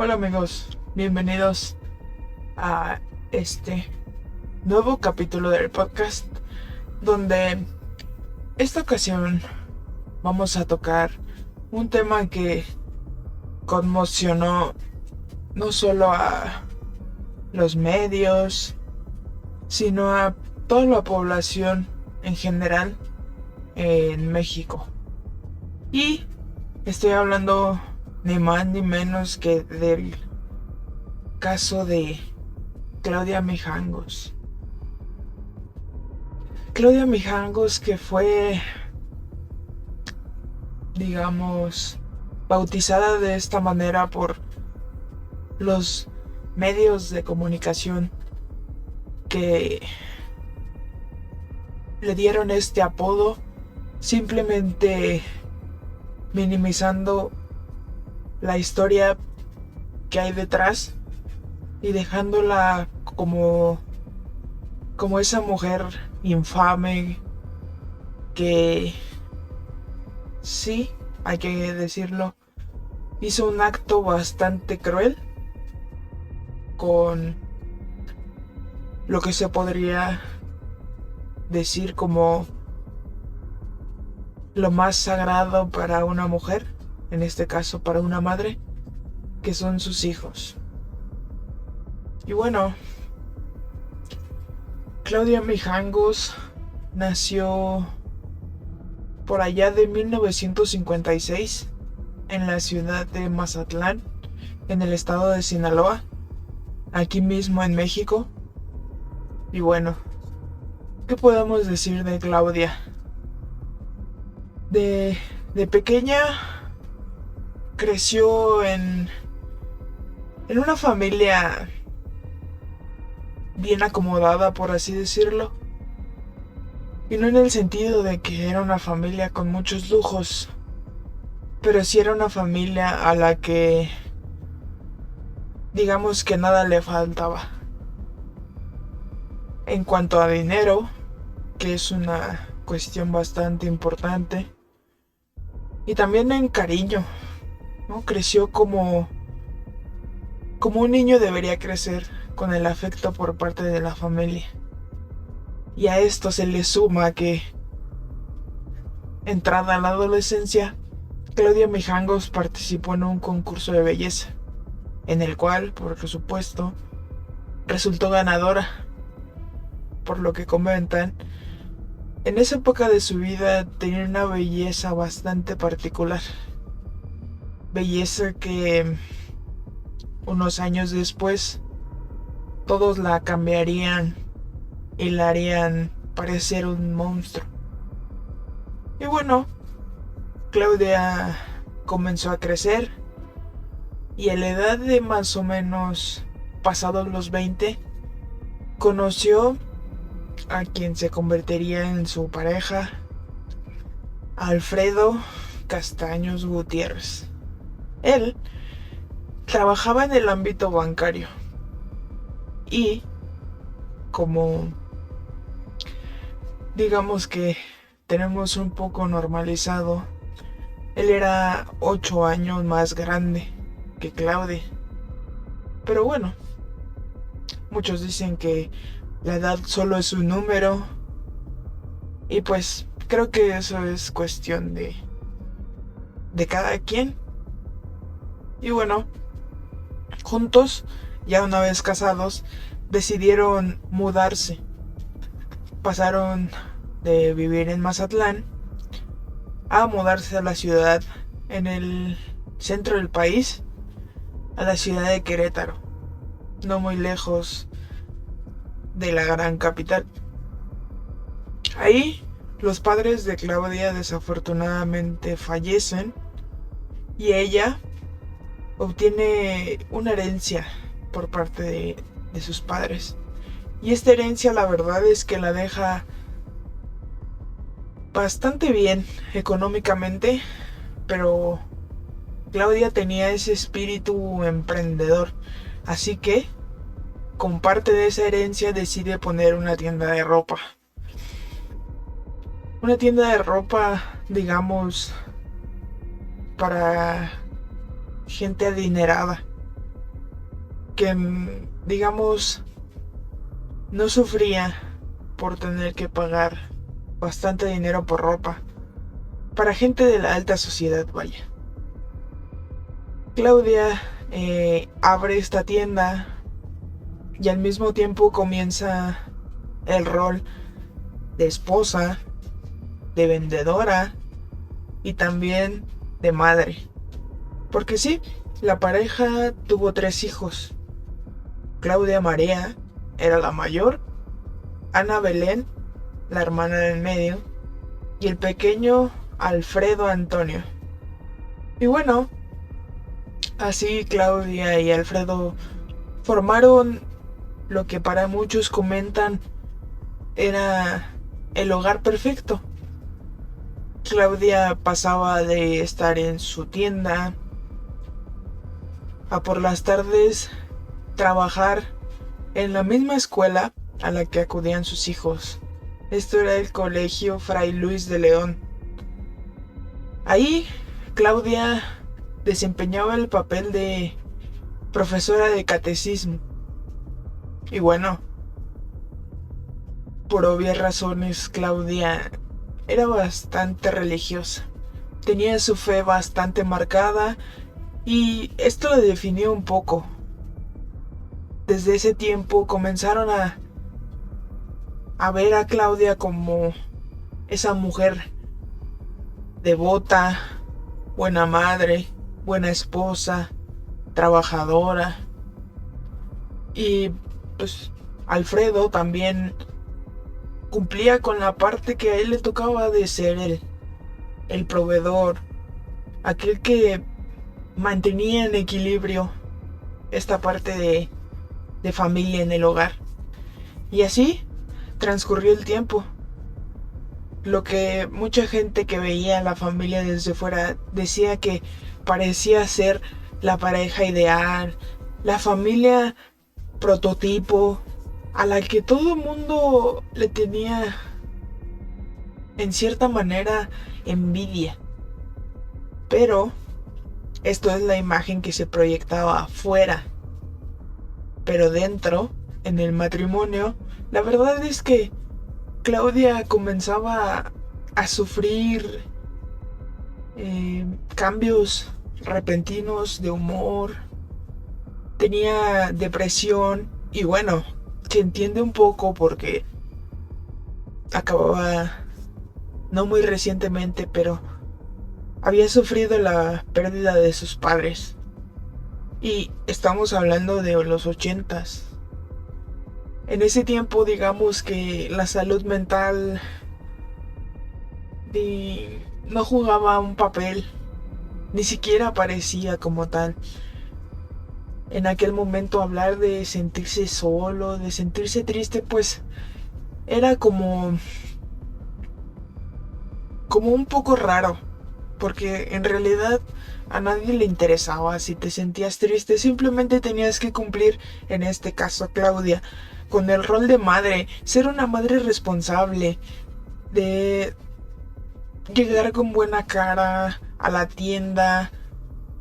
Hola amigos, bienvenidos a este nuevo capítulo del podcast donde esta ocasión vamos a tocar un tema que conmocionó no solo a los medios, sino a toda la población en general en México. Y estoy hablando ni más ni menos que del caso de Claudia Mijangos. Claudia Mijangos, que fue, digamos, bautizada de esta manera por los medios de comunicación que le dieron este apodo, simplemente minimizando la historia que hay detrás y dejándola como esa mujer infame que, sí, hay que decirlo, hizo un acto bastante cruel con lo que se podría decir como lo más sagrado para una mujer, en este caso para una madre, que son sus hijos. Y bueno, Claudia Mijangos nació por allá de 1956 en la ciudad de Mazatlán, en el estado de Sinaloa, aquí mismo en México. Y bueno, ¿qué podemos decir de Claudia? De pequeña creció en una familia bien acomodada, por así decirlo. Y no en el sentido de que era una familia con muchos lujos, pero sí era una familia a la que, digamos que nada le faltaba. En cuanto a dinero, que es una cuestión bastante importante, y también en cariño, ¿no? Creció como un niño debería crecer, con el afecto por parte de la familia. Y a esto se le suma que, entrada a la adolescencia, Claudia Mijangos participó en un concurso de belleza, en el cual, por supuesto, resultó ganadora. Por lo que comentan, en esa época de su vida tenía una belleza bastante particular. Belleza que unos años después todos la cambiarían y la harían parecer un monstruo. Y bueno, Claudia comenzó a crecer y a la edad de más o menos pasados los 20, conoció a quien se convertiría en su pareja, Alfredo Castaños Gutiérrez. Él trabajaba en el ámbito bancario y, como digamos que tenemos un poco normalizado, él era 8 años más grande que Claudia. Pero bueno, muchos dicen que la edad solo es un número, y pues creo que eso es cuestión de cada quien. Y bueno, juntos, ya una vez casados, decidieron mudarse. Pasaron de vivir en Mazatlán a mudarse a la ciudad en el centro del país, a la ciudad de Querétaro, no muy lejos de la gran capital. Ahí los padres de Claudia desafortunadamente fallecen y ella obtiene una herencia por parte de sus padres. Y esta herencia, la verdad es que la deja bastante bien económicamente, pero Claudia tenía ese espíritu emprendedor, así que con parte de esa herencia decide poner una tienda de ropa. Una tienda de ropa, digamos, para gente adinerada. que, digamos, no sufría por tener que pagar bastante dinero por ropa. Para gente de la alta sociedad, vaya. Claudia abre esta tienda y al mismo tiempo comienza el rol de esposa, de vendedora y también de madre. Porque sí, la pareja tuvo 3 hijos. Claudia María era la mayor, Ana Belén, la hermana del medio, y el pequeño Alfredo Antonio. Y bueno, así Claudia y Alfredo formaron lo que para muchos comentan era el hogar perfecto. Claudia pasaba de estar en su tienda a por las tardes trabajar en la misma escuela a la que acudían sus hijos. Esto era el Colegio Fray Luis de León. Ahí Claudia desempeñaba el papel de profesora de catecismo. Y bueno, por obvias razones, Claudia era bastante religiosa. Tenía su fe bastante marcada y esto la definió un poco. Desde ese tiempo comenzaron a ver a Claudia como esa mujer devota, buena madre, buena esposa, trabajadora. Y pues Alfredo también cumplía con la parte que a él le tocaba de ser el proveedor, aquel que mantenía en equilibrio esta parte de familia en el hogar. Y así transcurrió el tiempo. Lo que mucha gente que veía a la familia desde fuera decía que parecía ser la pareja ideal, la familia prototipo, a la que todo el mundo le tenía en cierta manera envidia. Pero esto es la imagen que se proyectaba afuera. Pero dentro, en el matrimonio, la verdad es que Claudia comenzaba a sufrir cambios repentinos de humor, tenía depresión y bueno, se entiende un poco porque acababa, no muy recientemente, pero había sufrido la pérdida de sus padres. Y estamos hablando de los 80s. En ese tiempo, digamos que la salud mental no jugaba un papel, ni siquiera aparecía como tal. En aquel momento hablar de sentirse solo, de sentirse triste, pues era como un poco raro, porque en realidad a nadie le interesaba si te sentías triste, simplemente tenías que cumplir, en este caso Claudia, con el rol de madre, ser una madre responsable, de llegar con buena cara a la tienda,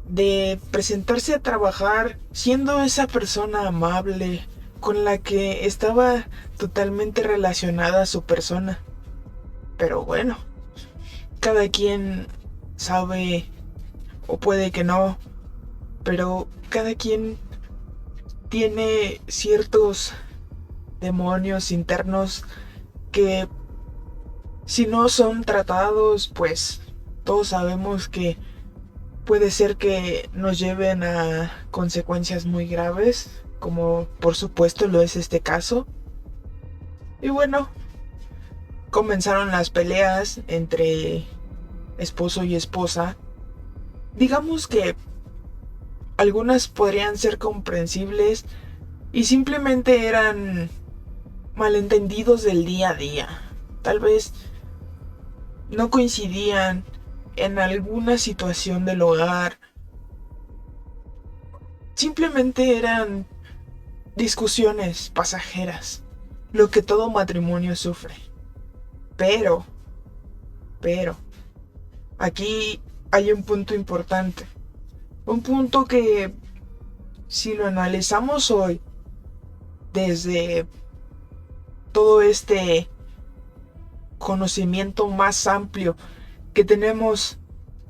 de presentarse a trabajar siendo esa persona amable con la que estaba totalmente relacionada a su persona. Pero bueno, cada quien sabe, o puede que no, pero cada quien tiene ciertos demonios internos que si no son tratados, pues todos sabemos que puede ser que nos lleven a consecuencias muy graves, como por supuesto lo es este caso. Y bueno, comenzaron las peleas entre esposo y esposa. Digamos que algunas podrían ser comprensibles y simplemente eran malentendidos del día a día. Tal vez no coincidían en alguna situación del hogar. Simplemente eran discusiones pasajeras, lo que todo matrimonio sufre. Pero, aquí hay un punto importante. Un punto que si lo analizamos hoy desde todo este conocimiento más amplio que tenemos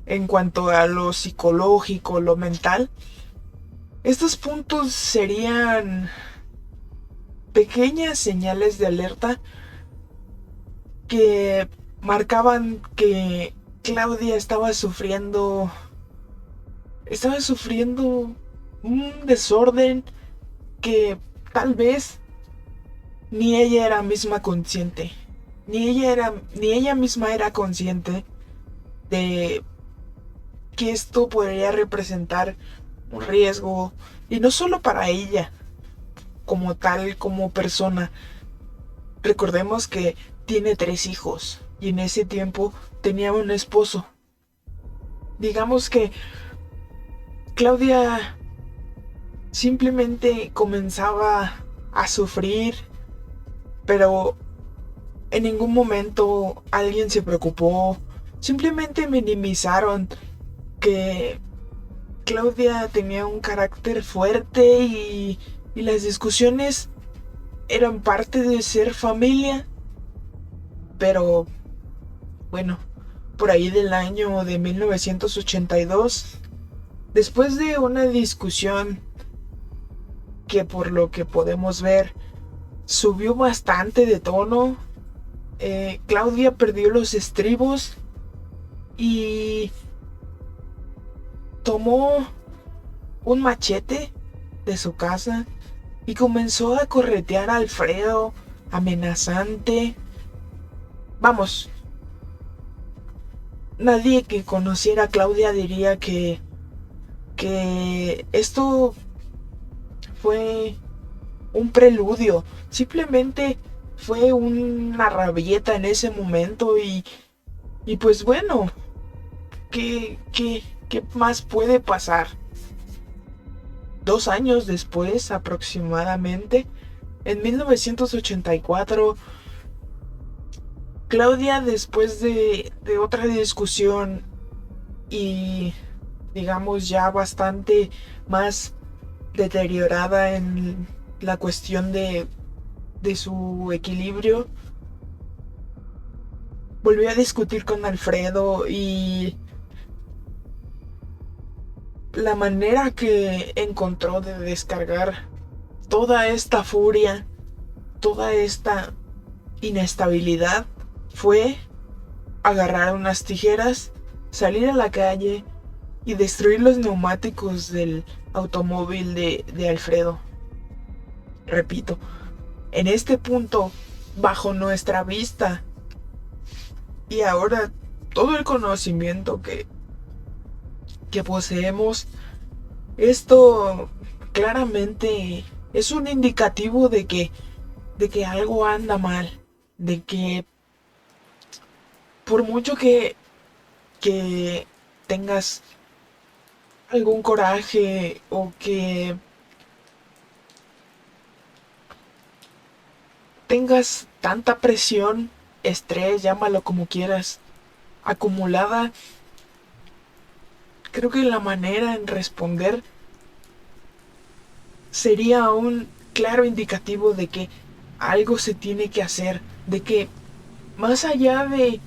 en cuanto a lo psicológico, lo mental, estos puntos serían pequeñas señales de alerta que marcaban que Claudia estaba sufriendo un desorden que tal vez ni ella era misma consciente, ni ella misma era consciente de que esto podría representar un riesgo, y no solo para ella como tal, como persona. Recordemos que tiene 3 hijos y en ese tiempo tenía un esposo. Digamos que Claudia simplemente comenzaba a sufrir, pero en ningún momento alguien se preocupó. Simplemente minimizaron que Claudia tenía un carácter fuerte y las discusiones eran parte de ser familia. Pero bueno, por ahí del año de 1982, después de una discusión que por lo que podemos ver subió bastante de tono, Claudia perdió los estribos y tomó un machete de su casa y comenzó a corretear a Alfredo, amenazante. Vamos, nadie que conociera a Claudia diría que esto fue un preludio. Simplemente fue una rabieta en ese momento y pues bueno, ¿qué más puede pasar? 2 años después aproximadamente, en 1984, Claudia, después de otra discusión y digamos ya bastante más deteriorada en la cuestión de su equilibrio, volvió a discutir con Alfredo, y la manera que encontró de descargar toda esta furia, toda esta inestabilidad, fue agarrar unas tijeras, salir a la calle y destruir los neumáticos del automóvil de Alfredo. Repito, en este punto, bajo nuestra vista y ahora todo el conocimiento que poseemos, esto claramente es un indicativo de que algo anda mal, de que por mucho que tengas algún coraje o que tengas tanta presión, estrés, llámalo como quieras, acumulada, creo que la manera en responder sería un claro indicativo de que algo se tiene que hacer, de que más allá de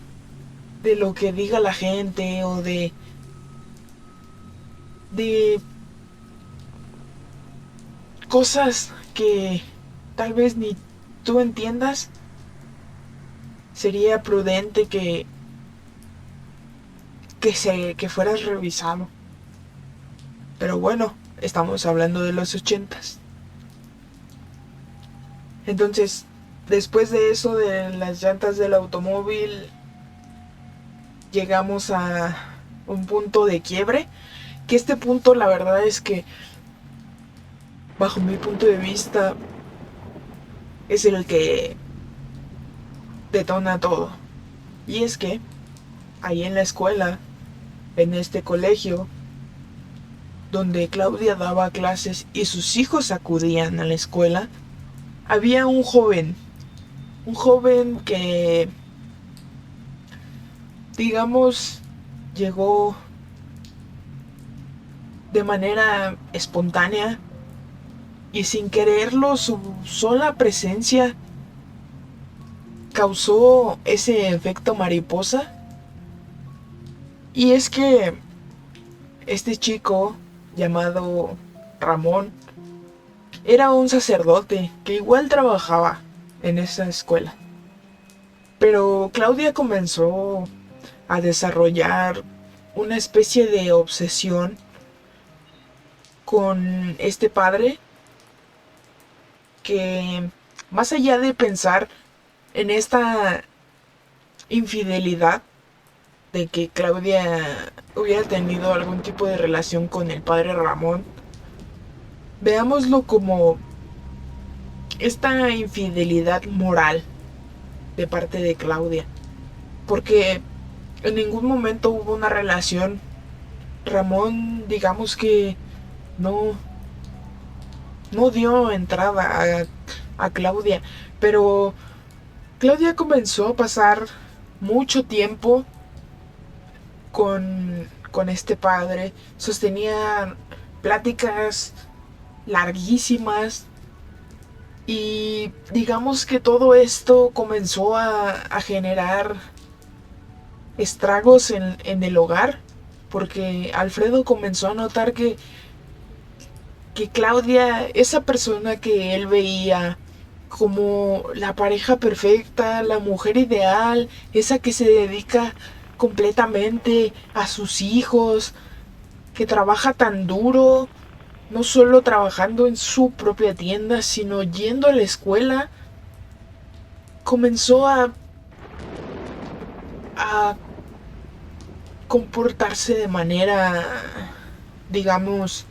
lo que diga la gente o de cosas que tal vez ni tú entiendas, sería prudente que fueras revisado. Pero bueno, estamos hablando de los 80s. Entonces, después de eso de las llantas del automóvil, llegamos a un punto de quiebre, que este punto la verdad es que, bajo mi punto de vista, es el que detona todo. Y es que ahí en la escuela, en este colegio donde Claudia daba clases y sus hijos acudían a la escuela, había un joven que, digamos, llegó de manera espontánea y sin quererlo su sola presencia causó ese efecto mariposa. Y es que este chico llamado Ramón era un sacerdote que igual trabajaba en esa escuela. Pero Claudia comenzó a desarrollar una especie de obsesión con este padre que, más allá de pensar en esta infidelidad de que Claudia hubiera tenido algún tipo de relación con el padre Ramón, veámoslo como esta infidelidad moral de parte de Claudia, porque en ningún momento hubo una relación. Ramón, digamos que no, no dio entrada a Claudia, pero Claudia comenzó a pasar mucho tiempo con este padre, sostenía pláticas larguísimas y digamos que todo esto comenzó a generar estragos en el hogar, porque Alfredo comenzó a notar que Claudia, esa persona que él veía como la pareja perfecta, la mujer ideal, esa que se dedica completamente a sus hijos, que trabaja tan duro, no solo trabajando en su propia tienda, sino yendo a la escuela, comenzó a comportarse de manera, digamos,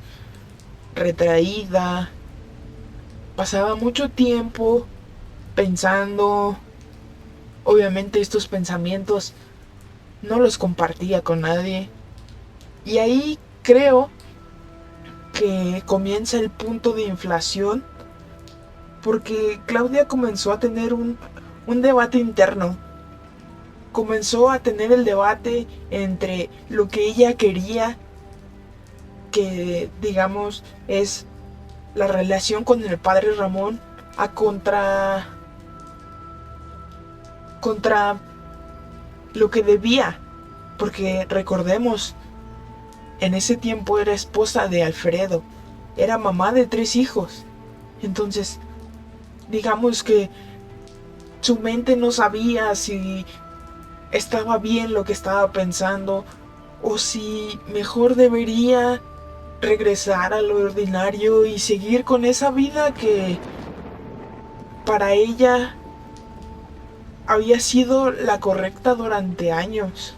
retraída. Pasaba mucho tiempo pensando. Obviamente estos pensamientos no los compartía con nadie. Y ahí creo que comienza el punto de inflación, porque Claudia comenzó a tener un debate interno. Comenzó a tener el debate entre lo que ella quería, que digamos es la relación con el padre Ramón, a contra lo que debía. Porque recordemos, en ese tiempo era esposa de Alfredo, era mamá de 3 hijos. Entonces, digamos que su mente no sabía si estaba bien lo que estaba pensando o si mejor debería regresar a lo ordinario y seguir con esa vida que para ella había sido la correcta durante años.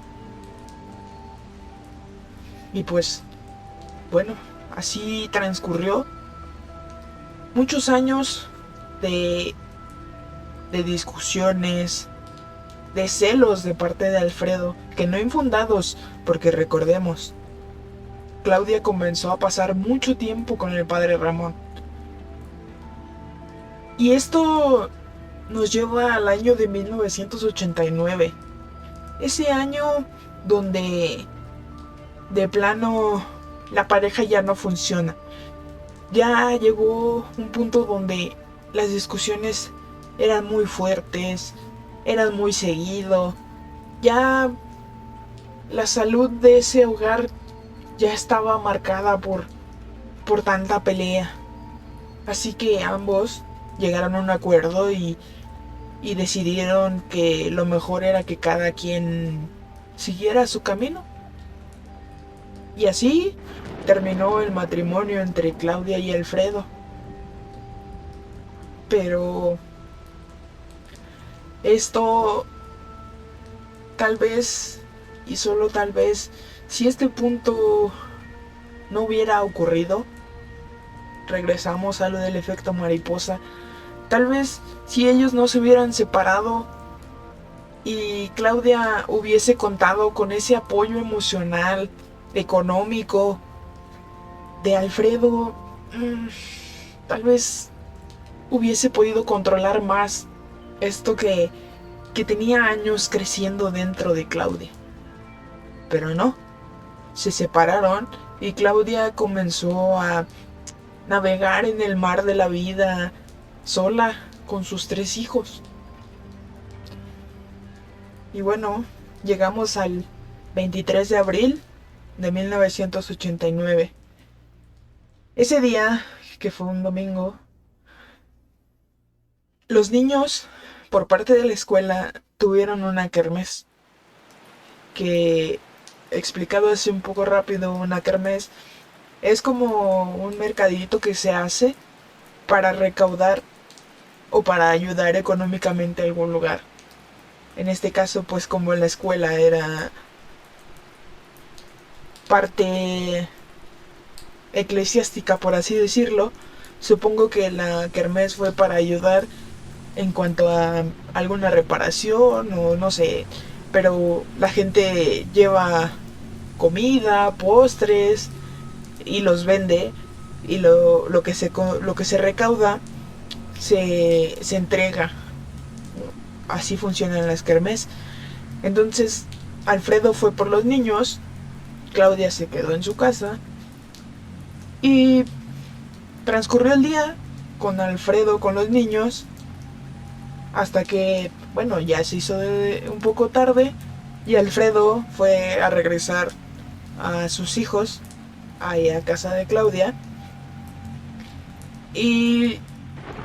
Y pues, bueno, así transcurrió muchos años de, de discusiones, de celos de parte de Alfredo, que no infundados, porque recordemos, Claudia comenzó a pasar mucho tiempo con el padre Ramón. Y esto nos lleva al año de 1989. Ese año donde de plano la pareja ya no funciona. Ya llegó un punto donde las discusiones eran muy fuertes, eran muy seguido. Ya la salud de ese hogar ya estaba marcada por tanta pelea. Así que ambos llegaron a un acuerdo y decidieron que lo mejor era que cada quien siguiera su camino. Y así terminó el matrimonio entre Claudia y Alfredo. Pero esto tal vez, y solo tal vez, si este punto no hubiera ocurrido, regresamos a lo del efecto mariposa, tal vez si ellos no se hubieran separado y Claudia hubiese contado con ese apoyo emocional, económico de Alfredo, tal vez hubiese podido controlar más esto que tenía años creciendo dentro de Claudia. Pero no, se separaron y Claudia comenzó navegar en el mar de la vida sola con sus 3 hijos. Y bueno, llegamos al 23 de abril de 1989. Ese día, que fue un domingo, los niños, por parte de la escuela, tuvieron una kermés. Que, explicado así un poco rápido, una kermés es como un mercadito que se hace para recaudar o para ayudar económicamente a algún lugar. En este caso, pues como la escuela era parte eclesiástica, por así decirlo, supongo que la kermés fue para ayudar en cuanto a alguna reparación o no sé, pero la gente lleva comida, postres y los vende, y lo que se recauda se entrega. Así funcionan las kermés. Entonces Alfredo fue por los niños, Claudia se quedó en su casa y transcurrió el día con Alfredo, con los niños, hasta que, bueno, ya se hizo un poco tarde y Alfredo fue a regresar a sus hijos ahí a casa de Claudia. Y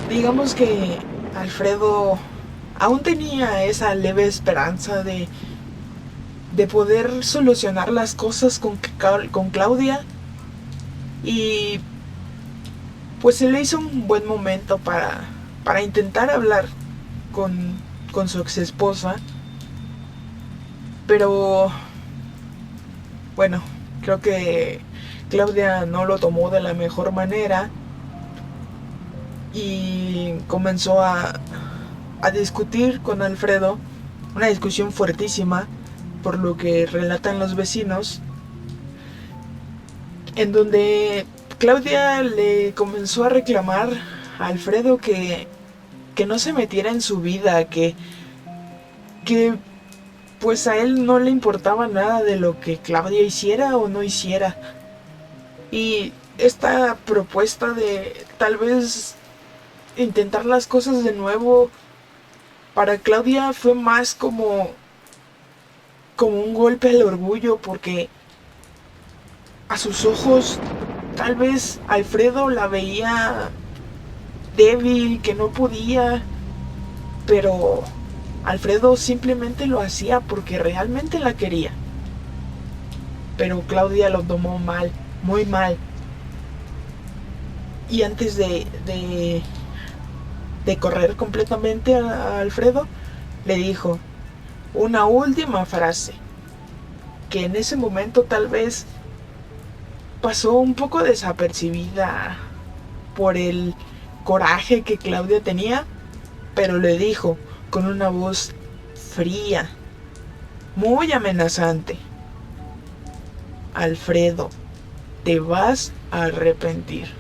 digamos que Alfredo aún tenía esa leve esperanza de poder solucionar las cosas con Claudia. Y pues se le hizo un buen momento para intentar hablar con su ex esposa. Pero bueno, creo que Claudia no lo tomó de la mejor manera y comenzó a discutir con Alfredo, una discusión fuertísima, por lo que relatan los vecinos, en donde Claudia le comenzó a reclamar a Alfredo que no se metiera en su vida, que pues a él no le importaba nada de lo que Claudia hiciera o no hiciera. Y esta propuesta de tal vez intentar las cosas de nuevo para Claudia fue más como un golpe al orgullo, porque a sus ojos tal vez Alfredo la veía débil, que no podía, pero Alfredo simplemente lo hacía porque realmente la quería. Pero Claudia lo tomó mal, muy mal. Y antes de correr completamente a Alfredo, le dijo una última frase que en ese momento tal vez pasó un poco desapercibida por el coraje que Claudia tenía, pero le dijo con una voz fría, muy amenazante: Alfredo, te vas a arrepentir.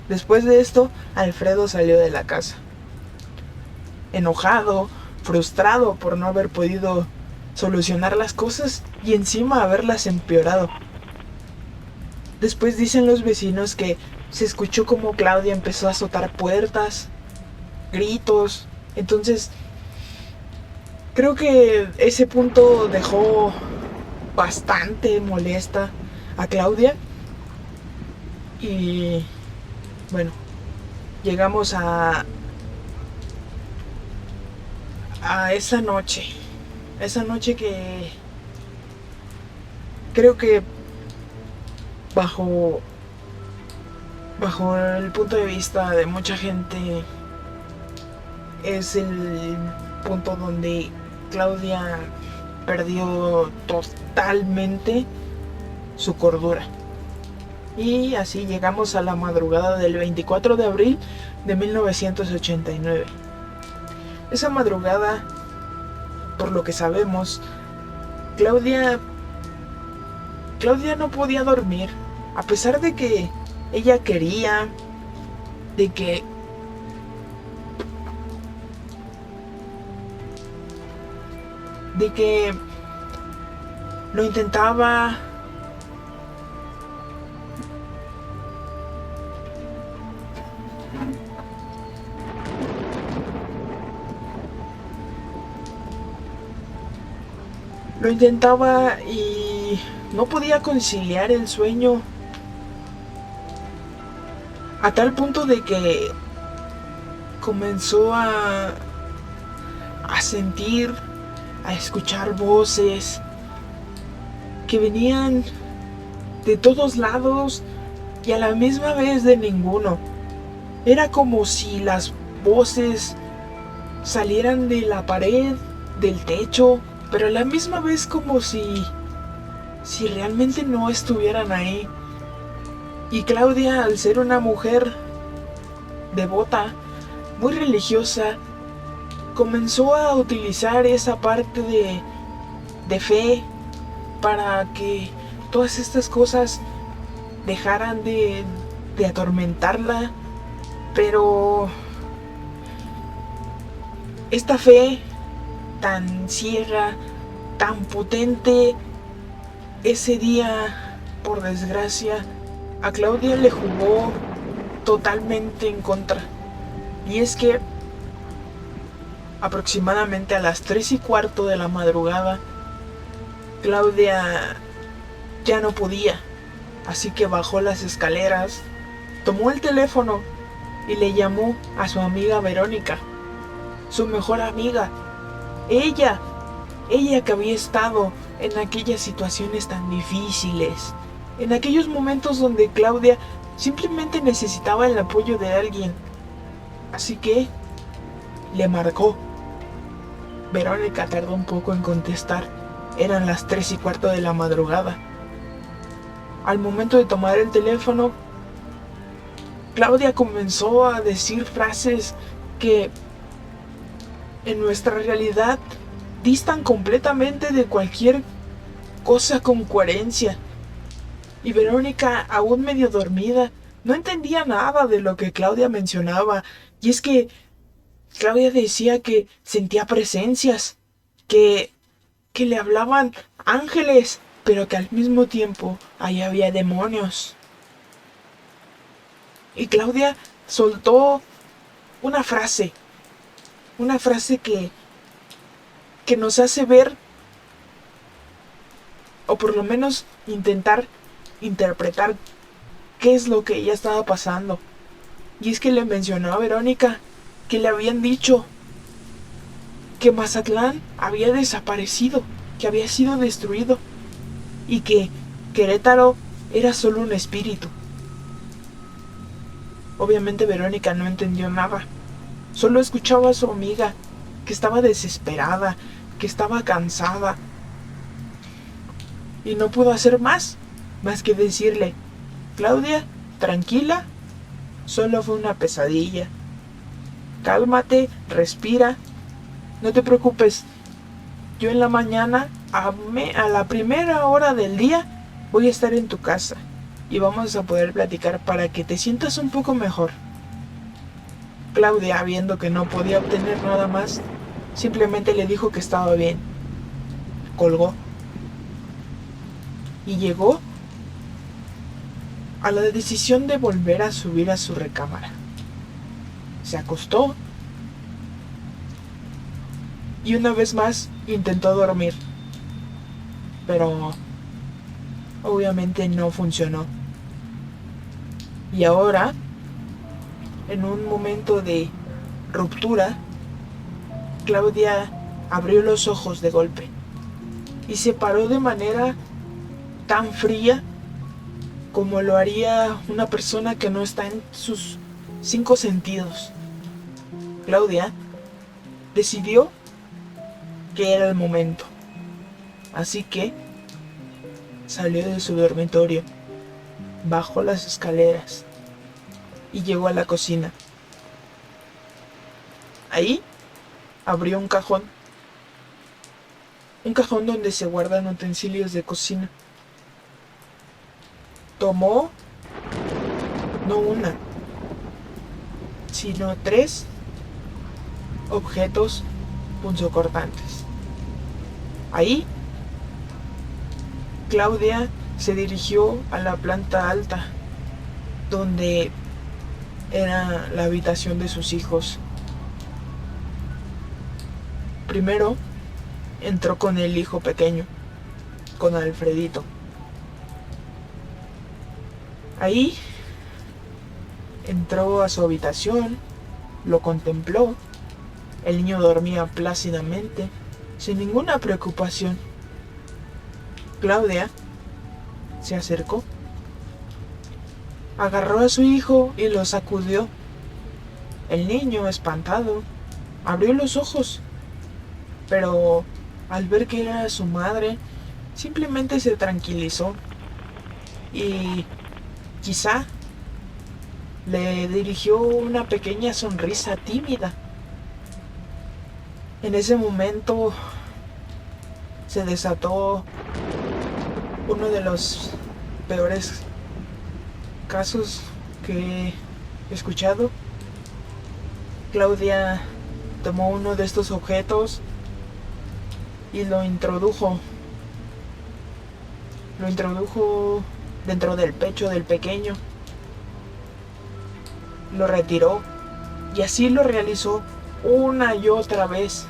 Después de esto, Alfredo salió de la casa, enojado, frustrado por no haber podido solucionar las cosas y encima haberlas empeorado. Después dicen los vecinos que se escuchó como Claudia empezó a azotar puertas, gritos. Entonces, creo que ese punto dejó bastante molesta a Claudia. Y bueno, llegamos a esa noche. Esa noche que creo que bajo el punto de vista de mucha gente es el punto donde Claudia perdió totalmente su cordura. Y así llegamos a la madrugada del 24 de abril de 1989. Esa madrugada, por lo que sabemos, Claudia no podía dormir, a pesar de que ella quería, de que lo intentaba, Lo intentaba y no podía conciliar el sueño, a tal punto de que comenzó a sentir, a escuchar voces que venían de todos lados y a la misma vez de ninguno. Era como si las voces salieran de la pared, del techo, pero a la misma vez como si realmente no estuvieran ahí. Y Claudia, al ser una mujer devota, muy religiosa, comenzó a utilizar esa parte de fe para que todas estas cosas dejaran de atormentarla. Pero esta fe tan ciega, tan potente, ese día, por desgracia, a Claudia le jugó totalmente en contra. Y es que aproximadamente a las 3:15 de la madrugada, Claudia ya no podía, así que bajó las escaleras, tomó el teléfono y le llamó a su amiga Verónica, su mejor amiga. Ella que había estado en aquellas situaciones tan difíciles, en aquellos momentos donde Claudia simplemente necesitaba el apoyo de alguien. Así que le marcó. Verónica tardó un poco en contestar. Eran las 3:15 de la madrugada. Al momento de tomar el teléfono, Claudia comenzó a decir frases que en nuestra realidad distan completamente de cualquier cosa con coherencia. Y Verónica, aún medio dormida, no entendía nada de lo que Claudia mencionaba. Y es que Claudia decía que sentía presencias, que le hablaban ángeles, pero que al mismo tiempo ahí había demonios. Y Claudia soltó una frase que nos hace ver, o por lo menos intentar interpretar qué es lo que ella estaba pasando. Y es que le mencionó a Verónica que le habían dicho que Mazatlán había desaparecido, que había sido destruido y que Querétaro era solo un espíritu. Obviamente Verónica no entendió nada, solo escuchaba a su amiga que estaba desesperada, que estaba cansada, y no pudo hacer más que decirle: Claudia, tranquila, solo fue una pesadilla. Cálmate, respira, no te preocupes. Yo en la mañana, a la primera hora del día, voy a estar en tu casa y vamos a poder platicar para que te sientas un poco mejor. Claudia, viendo que no podía obtener nada más, simplemente le dijo que estaba bien. Colgó. Y llegó a la decisión de volver a subir a su recámara. Se acostó y una vez más intentó dormir, pero obviamente no funcionó. Y ahora, en un momento de ruptura, Claudia abrió los ojos de golpe y se paró de manera tan fría como lo haría una persona que no está en sus 5 sentidos. Claudia decidió que era el momento, así que salió de su dormitorio, bajó las escaleras y llegó a la cocina. Ahí abrió un cajón donde se guardan utensilios de cocina. Tomó no una, sino 3 objetos punzocortantes. Ahí, Claudia se dirigió a la planta alta, donde era la habitación de sus hijos. Primero entró con el hijo pequeño, con Alfredito. Ahí entró a su habitación, lo contempló. El niño dormía plácidamente, sin ninguna preocupación. Claudia se acercó, agarró a su hijo y lo sacudió. El niño, espantado, abrió los ojos, pero al ver que era su madre, simplemente se tranquilizó y quizá le dirigió una pequeña sonrisa tímida. En ese momento se desató uno de los peores casos que he escuchado. Claudia tomó uno de estos objetos y lo introdujo dentro del pecho del pequeño. Lo retiró y así lo realizó una y otra vez.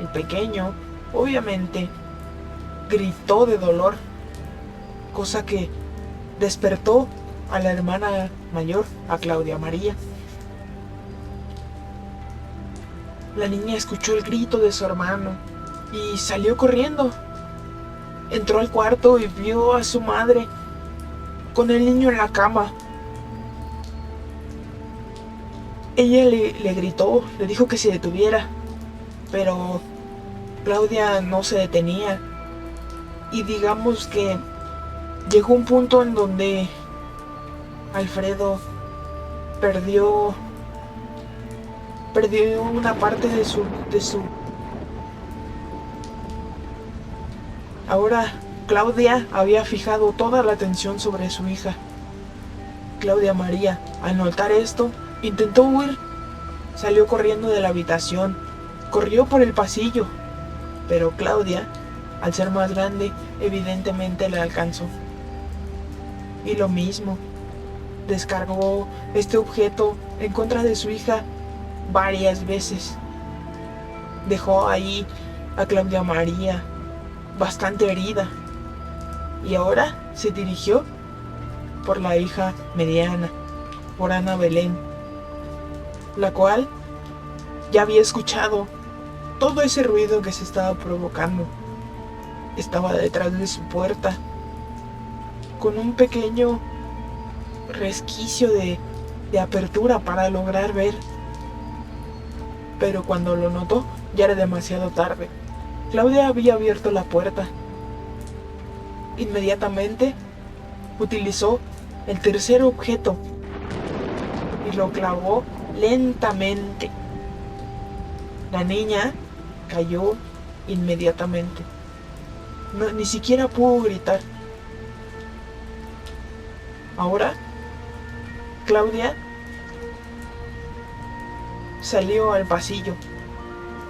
El pequeño, obviamente, gritó de dolor, cosa que despertó a la hermana mayor, a Claudia María. La niña escuchó el grito de su hermano y salió corriendo. Entró al cuarto y vio a su madre con el niño en la cama. Ella le gritó, le dijo que se detuviera, pero Claudia no se detenía. Y digamos que llegó un punto en donde Alfredo perdió una parte de su... Ahora Claudia había fijado toda la atención sobre su hija. Claudia María, al notar esto, intentó huir. Salió corriendo de la habitación, corrió por el pasillo, pero Claudia, al ser más grande, evidentemente la alcanzó. Y lo mismo, descargó este objeto en contra de su hija varias veces. Dejó ahí a Claudia María bastante herida y ahora se dirigió por la hija mediana, por Ana Belén, la cual ya había escuchado todo ese ruido que se estaba provocando. Estaba detrás de su puerta con un pequeño resquicio de apertura para lograr ver, pero cuando lo notó ya era demasiado tarde. Claudia había abierto la puerta. Inmediatamente utilizó el tercer objeto y lo clavó lentamente. La niña cayó inmediatamente. Ni siquiera pudo gritar. Ahora, Claudia salió al pasillo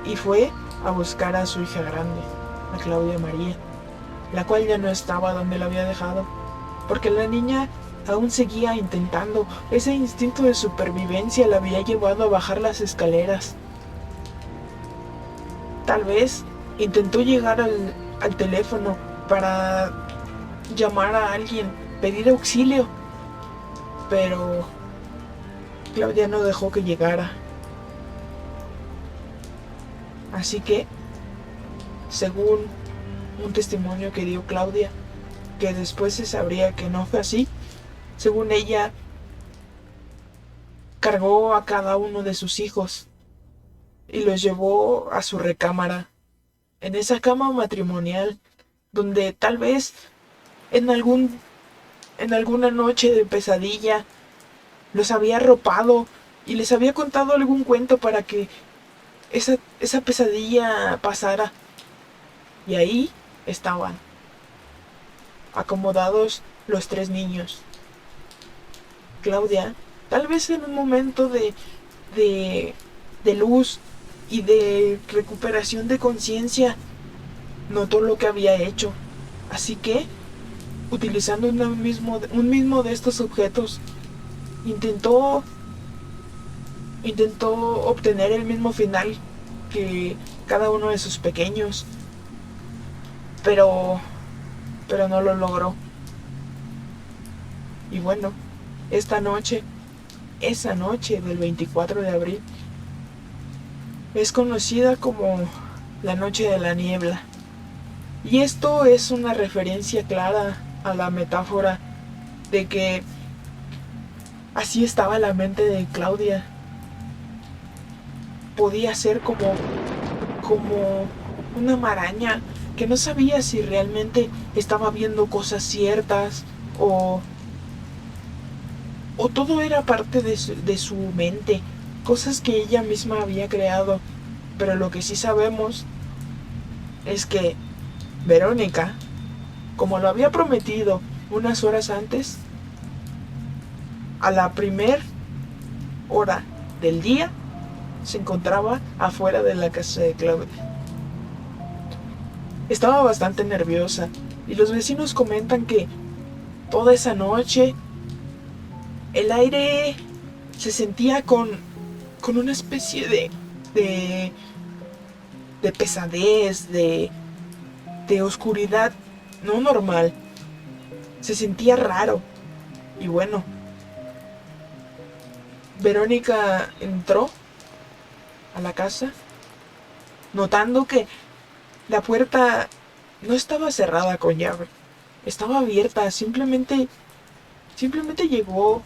y fue a buscar a su hija grande, a Claudia María, la cual ya no estaba donde la había dejado, porque la niña aún seguía intentando. Ese instinto de supervivencia la había llevado a bajar las escaleras. Tal vez intentó llegar al teléfono para llamar a alguien, pedir auxilio, pero Claudia no dejó que llegara. Así que, según un testimonio que dio Claudia, que después se sabría que no fue así, según ella, cargó a cada uno de sus hijos y los llevó a su recámara, en esa cama matrimonial, donde tal vez en alguna noche de pesadilla los había arropado y les había contado algún cuento para que esa pesadilla pasara. Y ahí estaban, acomodados los tres niños. Claudia, tal vez en un momento de luz y de recuperación de conciencia, notó lo que había hecho. Así que, utilizando un mismo de estos objetos, intentó obtener el mismo final que cada uno de sus pequeños. Pero pero no lo logró. Y bueno, esa noche del 24 de abril, es conocida como la Noche de la Niebla. Y esto es una referencia clara a la metáfora de que así estaba la mente de Claudia. Podía ser como una maraña que no sabía si realmente estaba viendo cosas ciertas o todo era parte de su mente, cosas que ella misma había creado. Pero lo que sí sabemos es que Verónica, como lo había prometido unas horas antes, a la primer hora del día se encontraba afuera de la casa de Claudia. Estaba bastante nerviosa y los vecinos comentan que toda esa noche el aire se sentía con una especie de pesadez, de oscuridad no normal. Se sentía raro. Y bueno, Verónica entró a la casa notando que la puerta no estaba cerrada con llave, estaba abierta. Simplemente llegó,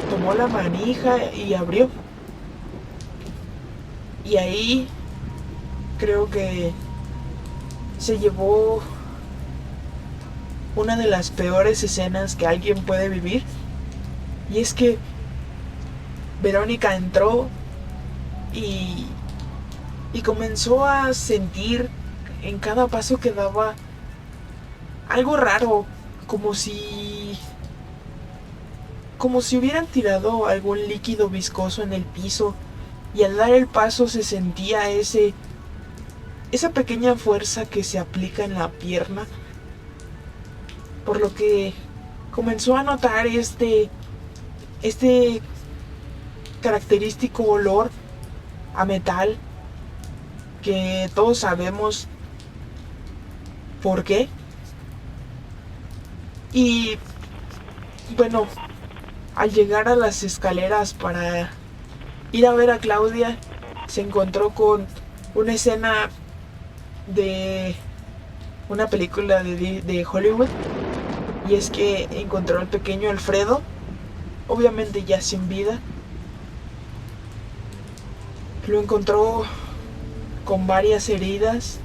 tomó la manija y abrió. Y ahí creo que se llevó una de las peores escenas que alguien puede vivir. Y es que Verónica entró y comenzó a sentir en cada paso que daba algo raro, como si hubieran tirado algún líquido viscoso en el piso, y al dar el paso se sentía esa pequeña fuerza que se aplica en la pierna, por lo que comenzó a notar este característico olor a metal, que todos sabemos por qué. Y bueno, al llegar a las escaleras para ir a ver a Claudia, se encontró con una escena de una película de Hollywood. Y es que encontró al pequeño Alfredo, obviamente ya sin vida. Lo encontró con varias heridas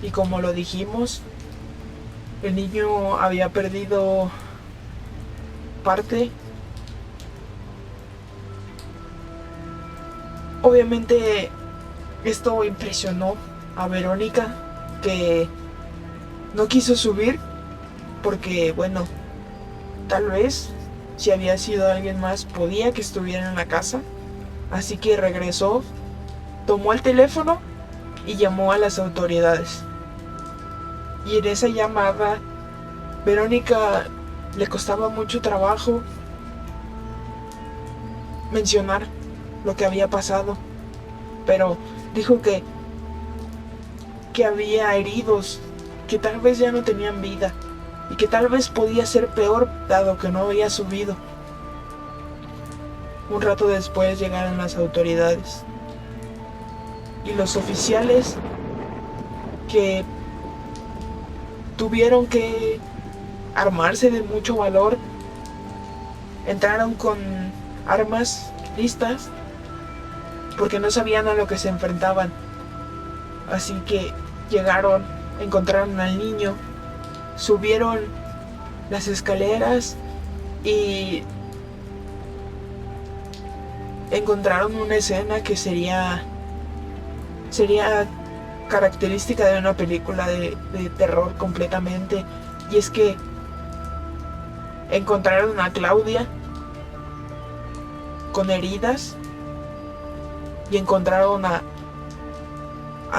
y, como lo dijimos, el niño había perdido parte. Obviamente esto impresionó a Verónica, que no quiso subir porque, bueno, tal vez si había sido alguien más podía que estuviera en la casa. Así que regresó, tomó el teléfono y llamó a las autoridades. Y en esa llamada, Verónica le costaba mucho trabajo mencionar lo que había pasado, pero dijo que había heridos, que tal vez ya no tenían vida y que tal vez podía ser peor dado que no había subido. Un rato después llegaron las autoridades y los oficiales, que tuvieron que armarse de mucho valor, entraron con armas listas porque no sabían a lo que se enfrentaban. Así que llegaron, encontraron al niño, subieron las escaleras y encontraron una escena que sería característica de una película de terror completamente. Y es que encontraron a Claudia con heridas y encontraron a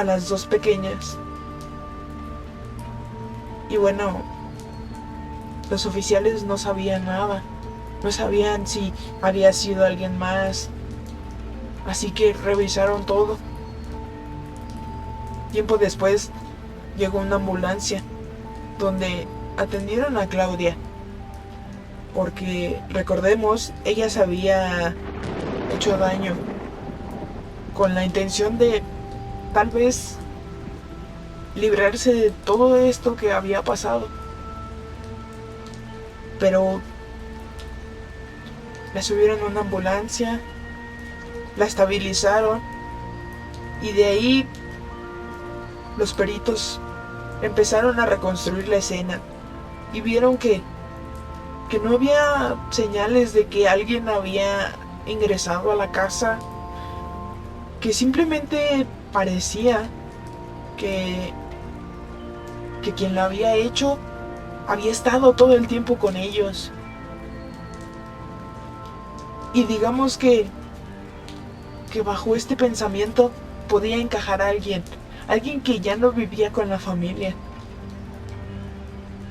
las dos pequeñas. Y bueno, los oficiales no sabían nada, no sabían si había sido alguien más, así que revisaron todo. Tiempo después llegó una ambulancia donde atendieron a Claudia, porque recordemos, ella se había hecho daño con la intención de tal vez librarse de todo esto que había pasado. Pero la subieron a una ambulancia, la estabilizaron y de ahí los peritos empezaron a reconstruir la escena y vieron que no había señales de que alguien había ingresado a la casa, que simplemente parecía que quien lo había hecho había estado todo el tiempo con ellos. Y digamos que bajo este pensamiento podía encajar a alguien que ya no vivía con la familia.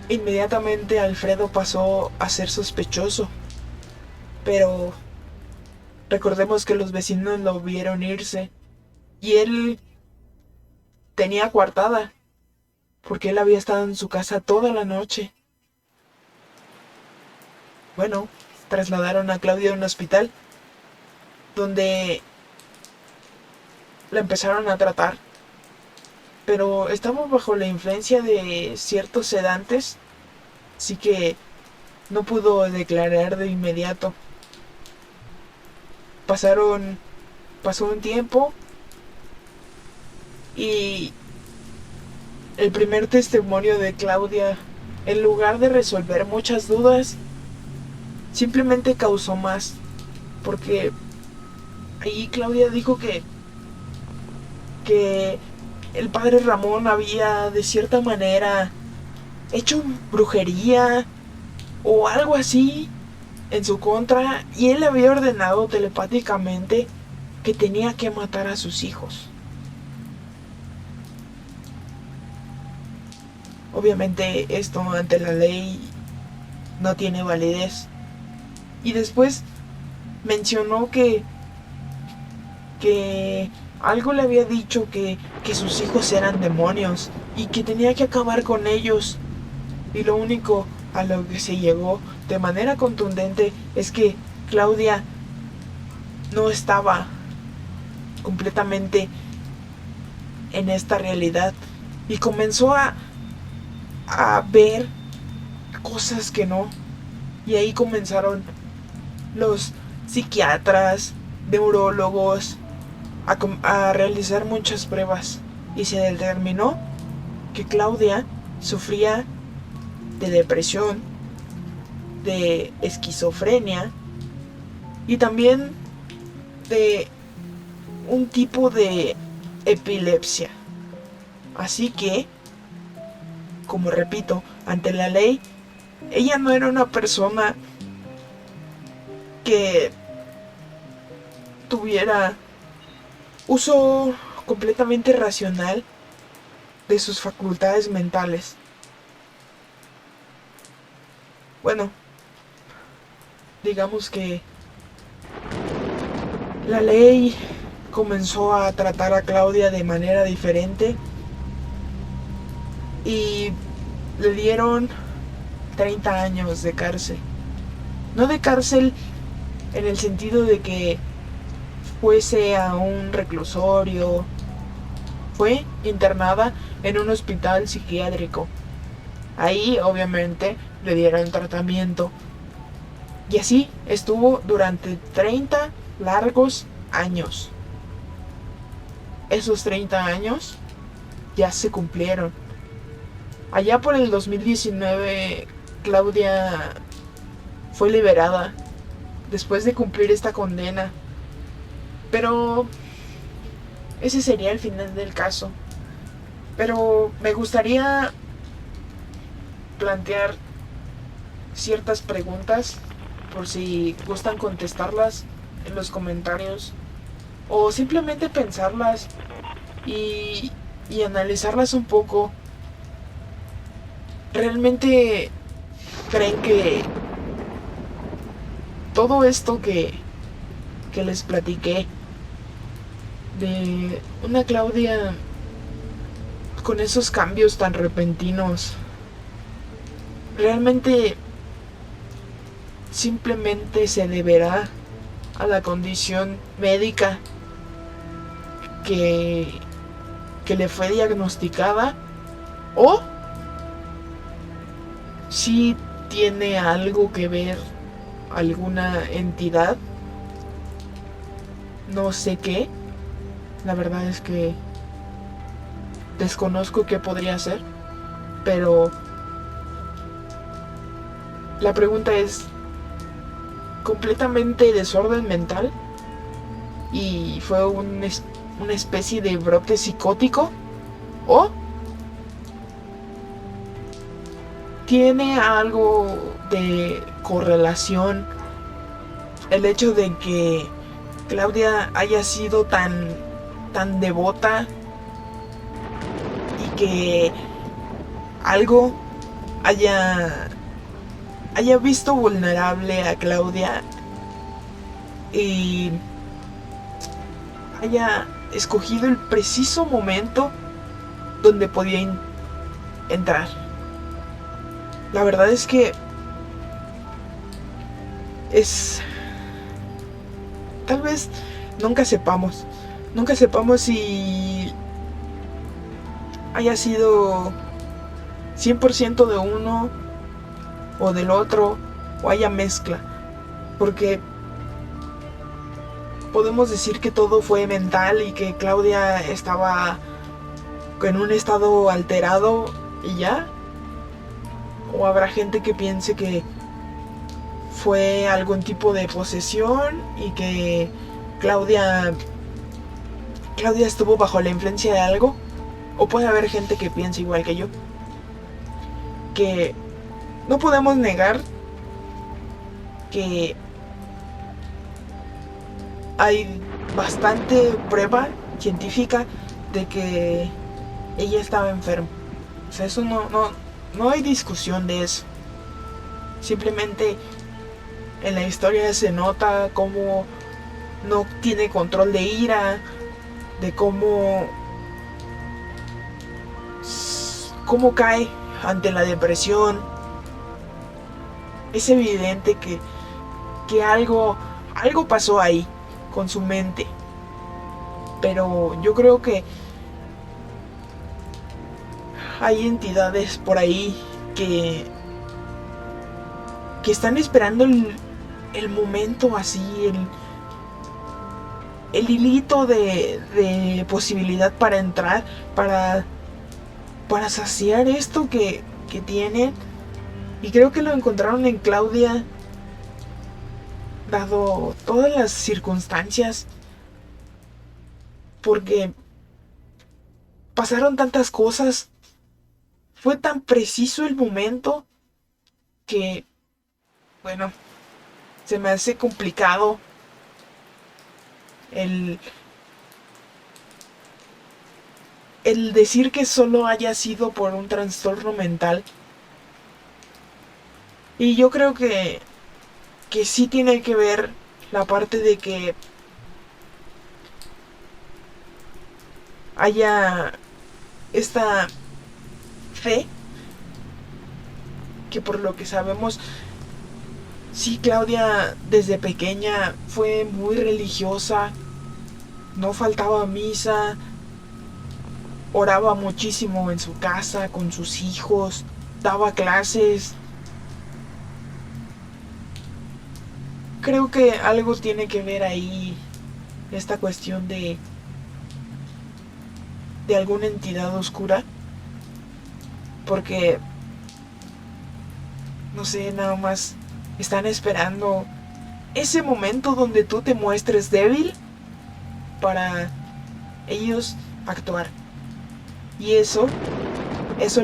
Inmediatamente Alfredo pasó a ser sospechoso, pero recordemos que los vecinos lo vieron irse y él tenía coartada porque él había estado en su casa toda la noche. Bueno, trasladaron a Claudia a un hospital donde la empezaron a tratar, pero estaba bajo la influencia de ciertos sedantes, así que no pudo declarar de inmediato. Pasó un tiempo y el primer testimonio de Claudia, en lugar de resolver muchas dudas, simplemente causó más, porque ahí Claudia dijo que el padre Ramón había de cierta manera hecho brujería o algo así en su contra, y él había ordenado telepáticamente que tenía que matar a sus hijos. Obviamente esto ante la ley no tiene validez. Y después mencionó que algo le había dicho que sus hijos eran demonios y que tenía que acabar con ellos. Y lo único a lo que se llegó de manera contundente es que Claudia no estaba completamente en esta realidad y comenzó a ver cosas que no. Y ahí comenzaron los psiquiatras, neurólogos, a realizar muchas pruebas y se determinó que Claudia sufría de depresión, de esquizofrenia y también de un tipo de epilepsia. Así que, como repito, ante la ley, ella no era una persona que tuviera uso completamente racional de sus facultades mentales. Bueno, digamos que la ley comenzó a tratar a Claudia de manera diferente y le dieron 30 años de cárcel. No de cárcel en el sentido de que fuese a un reclusorio. Fue internada en un hospital psiquiátrico. Ahí obviamente le dieron tratamiento. Y así estuvo durante 30 largos años. Esos 30 años ya se cumplieron. Allá por el 2019, Claudia fue liberada después de cumplir esta condena. Pero ese sería el final del caso. Pero me gustaría plantear ciertas preguntas por si gustan contestarlas en los comentarios o simplemente pensarlas y analizarlas un poco. ¿Realmente creen que todo esto que les platiqué de una Claudia con esos cambios tan repentinos realmente simplemente se deberá a la condición médica que le fue diagnosticada, o si tiene algo que ver alguna entidad, no sé qué. La verdad es que desconozco qué podría ser, pero la pregunta es: completamente desorden mental y fue una especie de brote psicótico, o tiene algo de correlación el hecho de que Claudia haya sido tan devota y que algo haya visto vulnerable a Claudia y haya escogido el preciso momento donde podía entrar. La verdad es que tal vez nunca sepamos si haya sido 100% de uno o del otro, o haya mezcla, porque podemos decir que todo fue mental y que Claudia estaba en un estado alterado y ya, o habrá gente que piense que fue algún tipo de posesión y que Claudia estuvo bajo la influencia de algo, o puede haber gente que piense igual que yo, que no podemos negar que hay bastante prueba científica de que ella estaba enferma. O sea, eso no hay discusión de eso. Simplemente en la historia se nota cómo no tiene control de ira, de cómo cae ante la depresión. Es evidente que algo pasó ahí con su mente. Pero yo creo que hay entidades por ahí que están esperando el momento así, el hilito de posibilidad para entrar, para saciar esto que tienen. Y creo que lo encontraron en Claudia, dado todas las circunstancias, porque pasaron tantas cosas, fue tan preciso el momento que, bueno, se me hace complicado el decir que solo haya sido por un trastorno mental. Y yo creo que sí tiene que ver la parte de que haya esta fe, que por lo que sabemos, sí, Claudia desde pequeña fue muy religiosa, no faltaba a misa, oraba muchísimo en su casa con sus hijos, daba clases. Creo que algo tiene que ver ahí esta cuestión de alguna entidad oscura, porque no sé, nada más están esperando ese momento donde tú te muestres débil para ellos actuar. Y eso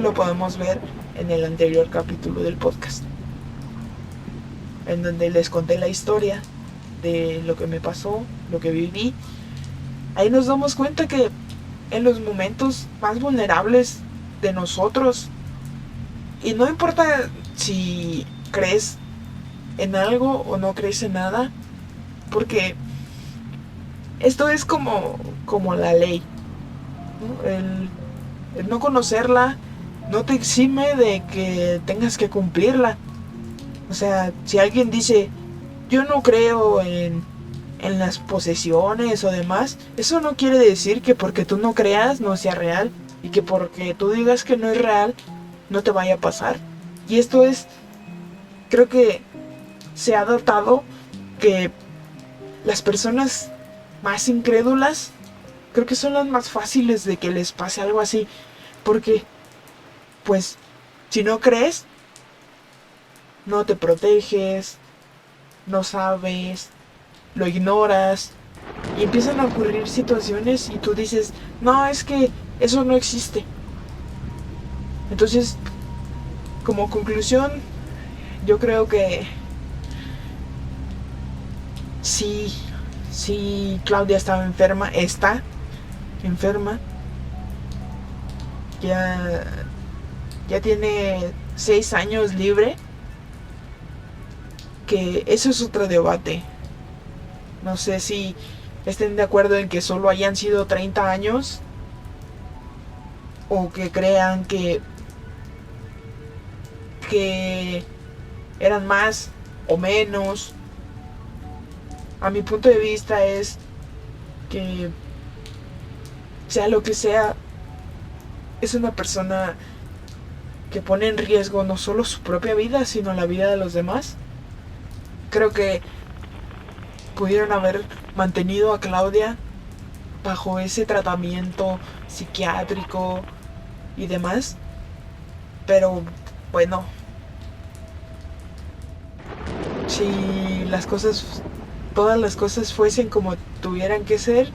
lo podemos ver en el anterior capítulo del podcast, en donde les conté la historia de lo que me pasó, lo que viví. Ahí nos damos cuenta que en los momentos más vulnerables de nosotros, y no importa si crees en algo o no crees en nada, porque esto es como la ley, ¿no? El no conocerla no te exime de que tengas que cumplirla. O sea, si alguien dice, yo no creo en las posesiones o demás, eso no quiere decir que porque tú no creas no sea real, y que porque tú digas que no es real no te vaya a pasar. Y esto es, creo que se ha notado que las personas más incrédulas creo que son las más fáciles de que les pase algo así, porque pues si no crees, no te proteges, no sabes, lo ignoras, y empiezan a ocurrir situaciones y tú dices, no, es que eso no existe. Entonces, como conclusión, yo creo que sí, Claudia estaba enferma, está enferma, ya, ya tiene 6 años libre, que eso es otro debate. No sé si estén de acuerdo en que solo hayan sido 30 años o que crean que eran más o menos. A mi punto de vista es que sea lo que sea, es una persona que pone en riesgo no solo su propia vida, sino la vida de los demás. Creo que pudieron haber mantenido a Claudia bajo ese tratamiento psiquiátrico y demás, pero bueno, si las cosas, todas las cosas fuesen como tuvieran que ser,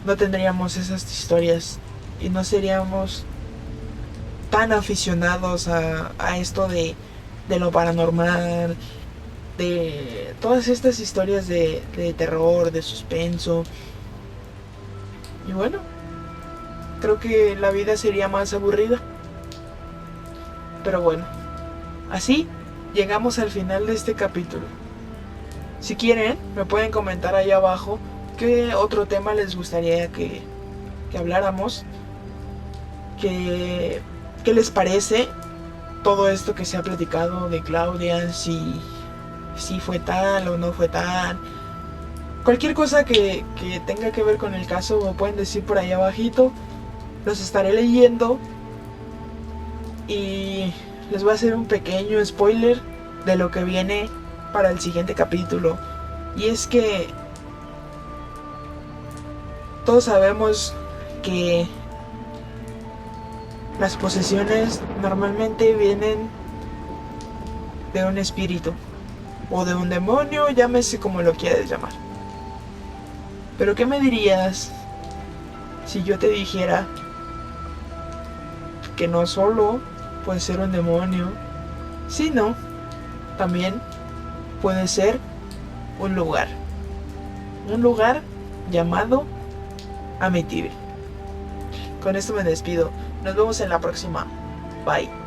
no tendríamos esas historias y no seríamos tan aficionados a esto de lo paranormal, de todas estas historias de terror, de suspenso. Y bueno, creo que la vida sería más aburrida. Pero bueno, así llegamos al final de este capítulo. Si quieren, me pueden comentar ahí abajo qué otro tema les gustaría que habláramos. ¿Qué les parece todo esto que se ha platicado de Claudia? Si fue tal o no fue tal. Cualquier cosa que tenga que ver con el caso me pueden decir por ahí abajito. Los estaré leyendo. Y les voy a hacer un pequeño spoiler de lo que viene para el siguiente capítulo. Y es que todos sabemos que las posesiones normalmente vienen de un espíritu o de un demonio, llámese como lo quieras llamar. Pero ¿qué me dirías si yo te dijera que no solo puede ser un demonio, sino también puede ser un lugar llamado Amityville? Con esto me despido. Nos vemos en la próxima. Bye.